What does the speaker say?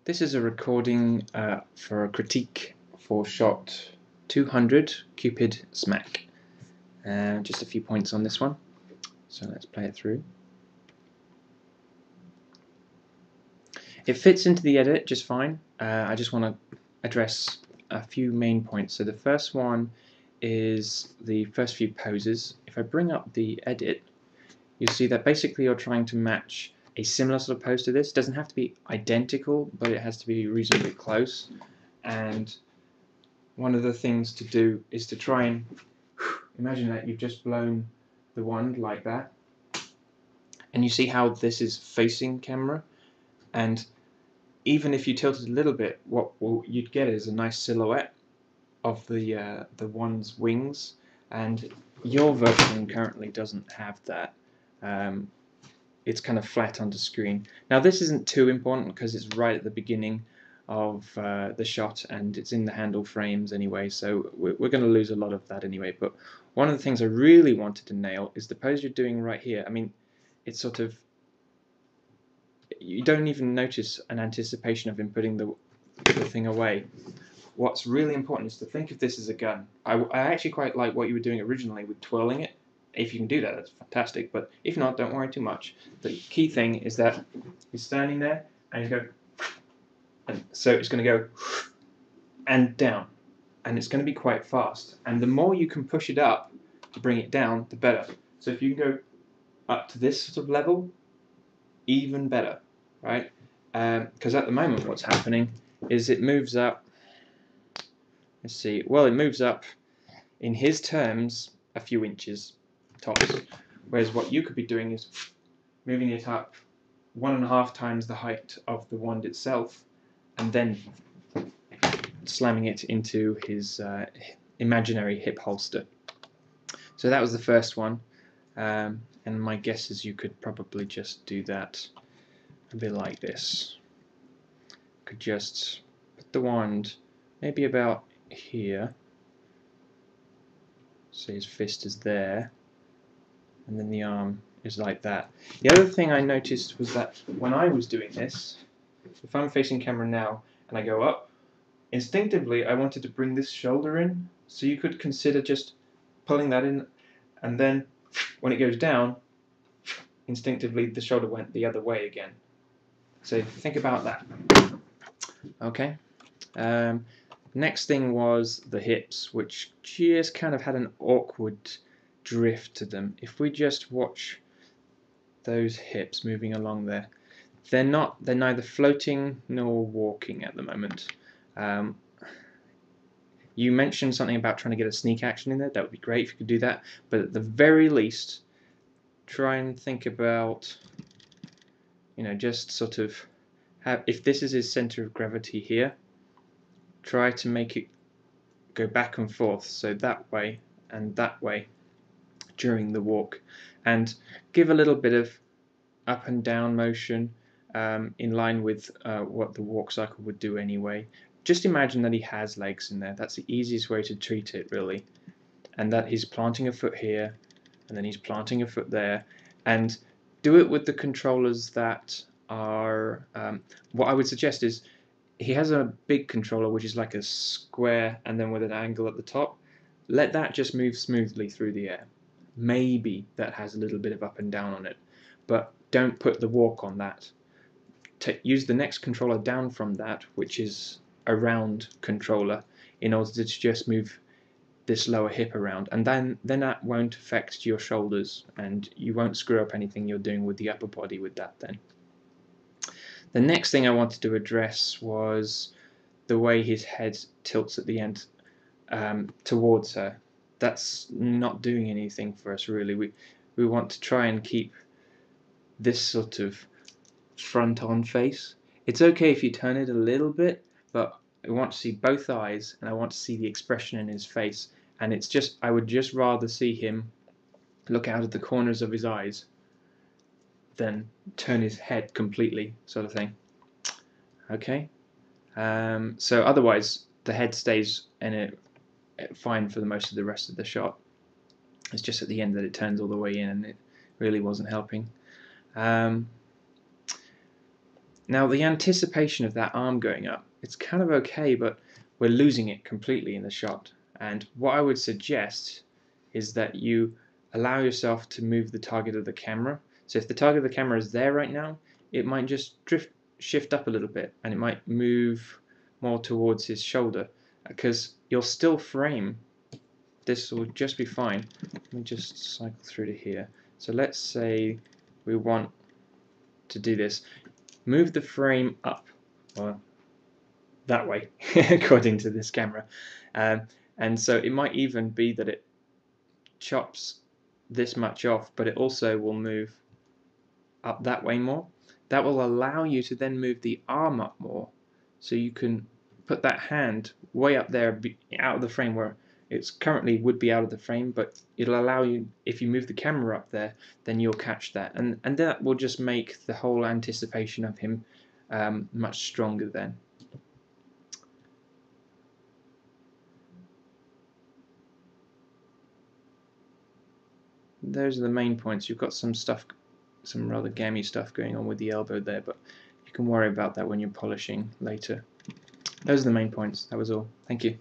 This is a recording for a critique for shot 200 Cupid Smack. Just a few points on this one, so let's play it through. It fits into the edit just fine. I just want to address a few main points. So the first one is the first few poses. If I bring up the edit, you'll see that basically you're trying to match a similar sort of pose to this. It doesn't have to be identical, but it has to be reasonably close. And one of the things to do is to try and imagine that you've just blown the wand like that, and you see how this is facing camera, and even if you tilt it a little bit, what you'd get is a nice silhouette of the wand's wings, and your version currently doesn't have that. It's kind of flat on the screen. Now this isn't too important because it's right at the beginning of the shot and it's in the handle frames anyway, so we're going to lose a lot of that anyway. But one of the things I really wanted to nail is the pose you're doing right here. I mean, it's sort of, you don't even notice an anticipation of him putting the thing away. What's really important is to think of this as a gun. I actually quite like what you were doing originally with twirling it. If you can do that, that's fantastic, but if not, don't worry too much. The key thing is that you're standing there and you go, and so it's going to go and down, and it's going to be quite fast, and the more you can push it up to bring it down, the better. So if you can go up to this sort of level, even better, right? Because at the moment what's happening is it moves up, let's see, well, it moves up in his terms a few inches tops, whereas what you could be doing is moving it up 1.5 times the height of the wand itself, and then slamming it into his imaginary hip holster. So that was the first one, and my guess is you could probably just do that a bit like this. Could just put the wand maybe about here, so his fist is there, and then the arm is like that. The other thing I noticed was that when I was doing this, if I'm facing camera now and I go up, instinctively I wanted to bring this shoulder in, so you could consider just pulling that in, and then when it goes down, instinctively the shoulder went the other way again. So think about that. Okay. Next thing was the hips, which just kind of had an awkward drift to them. If we just watch those hips moving along there, they're neither floating nor walking at the moment. You mentioned something about trying to get a sneak action in there. That would be great if you could do that, but at the very least try and think about, you know, just sort of have, if this is his center of gravity here, try to make it go back and forth, so that way and that way during the walk, and give a little bit of up and down motion in line with what the walk cycle would do anyway. Just imagine that he has legs in there. That's the easiest way to treat it, really, and that he's planting a foot here and then he's planting a foot there, and do it with the controllers that are what I would suggest is he has a big controller which is like a square and then with an angle at the top. Let that just move smoothly through the air. Maybe that has a little bit of up and down on it, but don't put the walk on that. Use the next controller down from that, which is a round controller, in order to just move this lower hip around, and then that won't affect your shoulders and you won't screw up anything you're doing with the upper body with that then. The next thing I wanted to address was the way his head tilts at the end towards her. That's not doing anything for us really. We want to try and keep this sort of front-on face. It's okay if you turn it a little bit, but I want to see both eyes and I want to see the expression in his face, and it's just, I would just rather see him look out of the corners of his eyes than turn his head completely, sort of thing. Okay, so otherwise the head stays in it fine for the most of the rest of the shot. It's just at the end that it turns all the way in and it really wasn't helping. Now the anticipation of that arm going up, it's kind of okay, but we're losing it completely in the shot. And what I would suggest is that you allow yourself to move the target of the camera. So if the target of the camera is there right now, it might just shift up a little bit, and it might move more towards his shoulder, because you'll still frame. This will just be fine. Let me just cycle through to here. So let's say we want to do this. Move the frame up, or that way, according to this camera. And so it might even be that it chops this much off, but it also will move up that way more. That will allow you to then move the arm up more, so you can put that hand way up there, out of the frame, where it's currently would be out of the frame, but it'll allow you, if you move the camera up there, then you'll catch that, and that will just make the whole anticipation of him much stronger then. Those are the main points. You've got some stuff, some rather gammy stuff going on with the elbow there, but you can worry about that when you're polishing later. Those are the main points. That was all. Thank you.